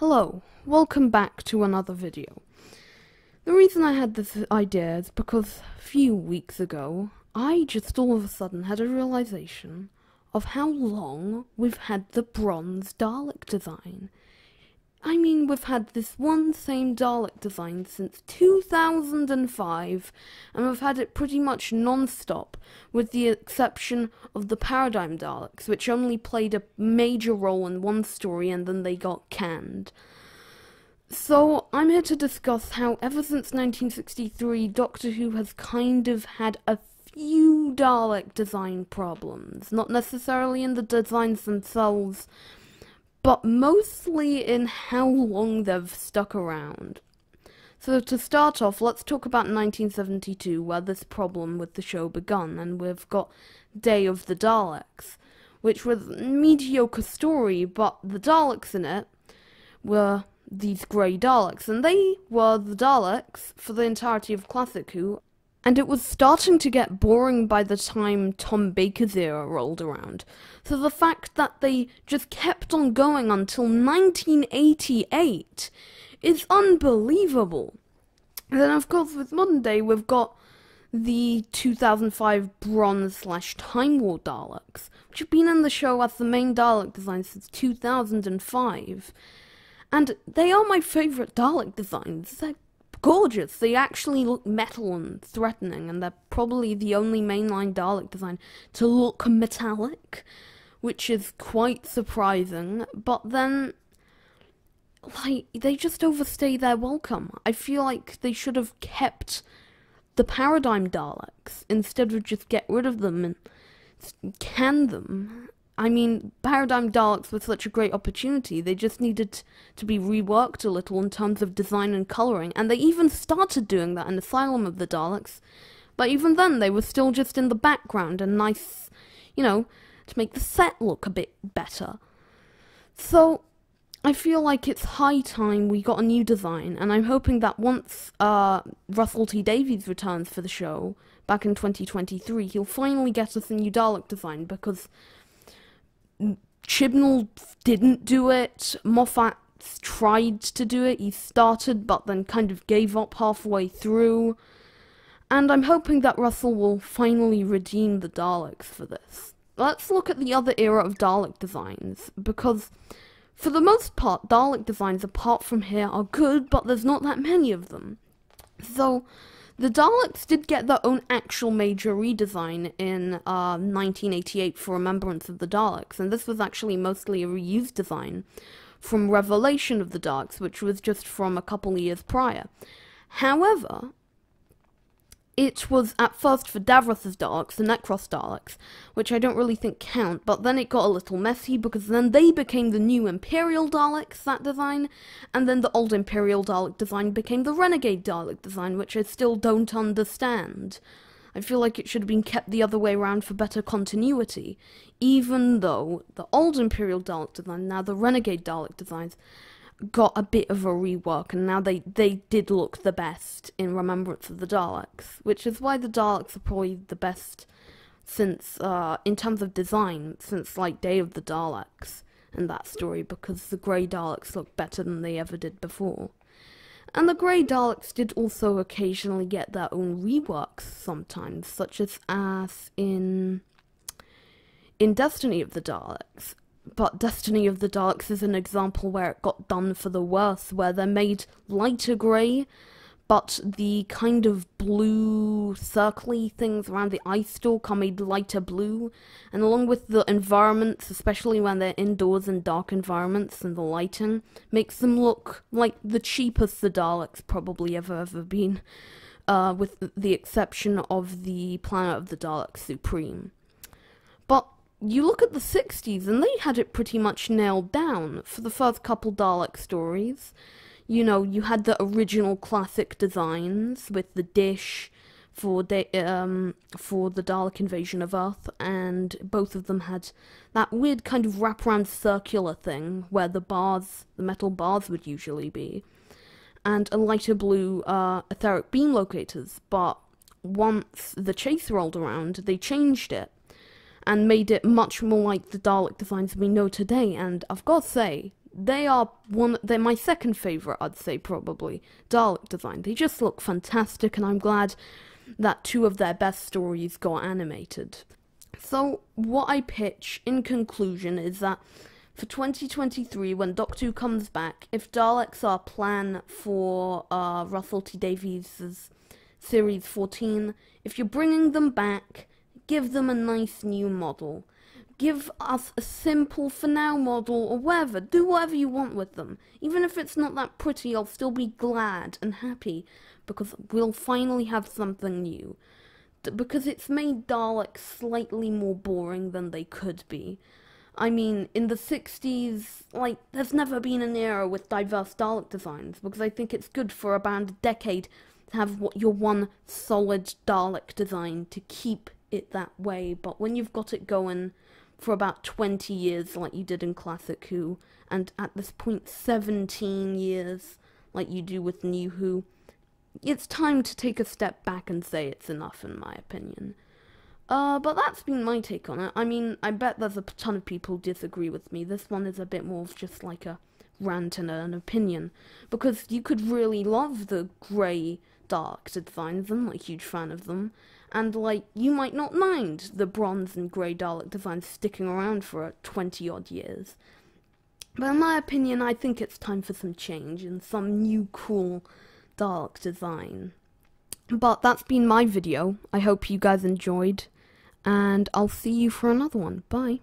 Hello, welcome back to another video. The reason I had this idea is because a few weeks ago, I just all of a sudden had a realization of how long we've had the bronze Dalek design. I mean, we've had this one same Dalek design since 2005, and we've had it pretty much non-stop, with the exception of the Paradigm Daleks, which only played a major role in one story and then they got canned. So, I'm here to discuss how ever since 1963, Doctor Who has kind of had a few Dalek design problems. Not necessarily in the designs themselves, but mostly in how long they've stuck around. So to start off, let's talk about 1972, where this problem with the show begun, and we've got Day of the Daleks, which was a mediocre story, but the Daleks in it were these grey Daleks, and they were the Daleks for the entirety of Classic Who, and it was starting to get boring by the time Tom Baker's era rolled around. So the fact that they just kept on going until 1988 is unbelievable. And then of course with modern day we've got the 2005 Bronze/Time War Daleks, which have been in the show as the main Dalek design since 2005. And they are my favourite Dalek designs. They're gorgeous. They actually look metal and threatening, and they're probably the only mainline Dalek design to look metallic, which is quite surprising. But then, they just overstay their welcome. I feel like they should have kept the Paradigm Daleks instead of just get rid of them and can them. I mean, Paradigm Daleks were such a great opportunity. They just needed to be reworked a little in terms of design and colouring, and they even started doing that in Asylum of the Daleks, but even then they were still just in the background and nice, to make the set look a bit better. So, I feel like it's high time we got a new design, and I'm hoping that once Russell T Davies returns for the show, back in 2023, he'll finally get us a new Dalek design, because Chibnall didn't do it, Moffat tried to do it, he started but then kind of gave up halfway through, and I'm hoping that Russell will finally redeem the Daleks for this. Let's look at the other era of Dalek designs, because for the most part, Dalek designs apart from here are good, but there's not that many of them. So, the Daleks did get their own actual major redesign in 1988 for Remembrance of the Daleks, and this was actually mostly a reused design from Revelation of the Daleks, which was just from a couple of years prior. However, it was at first for Davros's Daleks, the Necros Daleks, which I don't really think count, but then it got a little messy because then they became the new Imperial Daleks, that design, and then the old Imperial Dalek design became the Renegade Dalek design, which I still don't understand. I feel like it should have been kept the other way around for better continuity, even though the old Imperial Dalek design, now the Renegade Dalek designs, got a bit of a rework, and now they did look the best in Remembrance of the Daleks, which is why the Daleks are probably the best since, in terms of design, since, Day of the Daleks and that story, because the Grey Daleks look better than they ever did before. And the Grey Daleks did also occasionally get their own reworks sometimes, such as in Destiny of the Daleks. But Destiny of the Daleks is an example where it got done for the worse, where they're made lighter grey, but the kind of blue circly things around the eye stalk are made lighter blue, and along with the environments, especially when they're indoors in dark environments and the lighting, makes them look like the cheapest the Daleks probably ever been, with the exception of the Planet of the Daleks Supreme. But you look at the 60s, and they had it pretty much nailed down for the first couple Dalek stories. You had the original classic designs with the dish for the Dalek invasion of Earth, and both of them had that weird kind of wraparound circular thing where the metal bars would usually be, and a lighter blue etheric beam locators. But once the chase rolled around, they changed it and made it much more like the Dalek designs we know today, and I've got to say, they're my second favourite, I'd say, probably, Dalek design. They just look fantastic, and I'm glad that 2 of their best stories got animated. So, what I pitch, in conclusion, is that for 2023, when Doctor Who comes back, if Daleks are plan for Russell T Davies' Series 14, if you're bringing them back, give them a nice new model. Give us a simple for now model, or whatever. Do whatever you want with them. Even if it's not that pretty, I'll still be glad and happy, because we'll finally have something new. Because it's made Daleks slightly more boring than they could be. I mean, in the 60s, like, there's never been an era with diverse Dalek designs, because I think it's good for about a decade to have your one solid Dalek design to keep it that way. But when you've got it going for about 20 years like you did in Classic Who, and at this point 17 years like you do with New Who, it's time to take a step back and say it's enough, in my opinion. But that's been my take on it. I mean, I bet there's a ton of people who disagree with me. This one is a bit more of just like a rant and an opinion, because you could really love the grey dark designs. I'm not a huge fan of them, and like, you might not mind the bronze and grey Dalek designs sticking around for 20 odd years. But in my opinion, I think it's time for some change and some new cool Dalek design. But that's been my video. I hope you guys enjoyed, and I'll see you for another one. Bye.